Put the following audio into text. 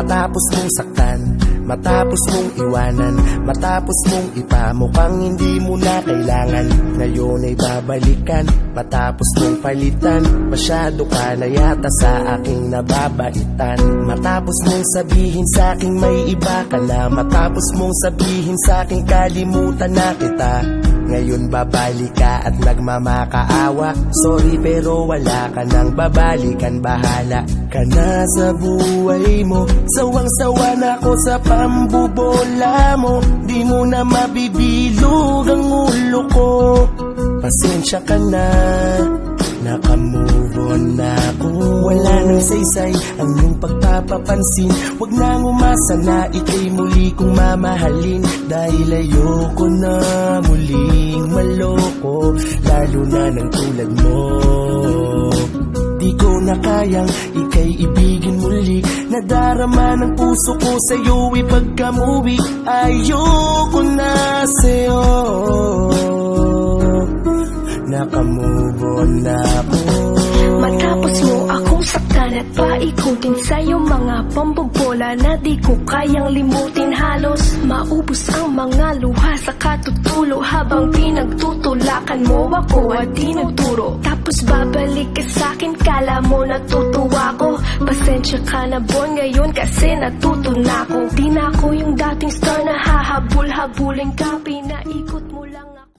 Matapos mong saktan, matapos mong iwanan, matapos mong ipamukhang hindi mo na kailangan, ngayon ay babalikan, matapos mong palitan. Masyado ka na yata sa aking nababaitan. Matapos mong sabihin sa aking may iba ka na, matapos mong sabihin sa aking kalimutan na kita, ngayon babalik ka at nagmamakaawa. Sorry pero wala ka nang babalikan, bahala ka na sa buhay mo. Sawang-sawa na ako sa pambubola mo, di mo na mabibilog ang ulo ko. Pasensya ka na, naka-move on na ako. Wala nang saysay ang iyong pagpapapansin, huwag nang umasa na ika'y muli kong mamahalin, dahil ayoko na muling maloko, lalo na ng tulad mo. Di ko na kayang ika'y ibigin muli, nadarama ng puso ko sa'yo ipagkamuwi. Ayoko na sa'yo, naka-move on na ako. Matapos mo akong saktan at paikutin sa'yo mga pambobola na di ko kayang limutin, halos maubos ang mga luha sa katutulo habang pinagtutulakan mo ako at tinuturo. Tapos babalik ka sa'kin, kala mo natutuwa ko. Pasensya ka na Bon, ngayon kasi natuto na ako. Di na ako yung dating star na hahabol-habulin ka, pinaikot mo lang ako.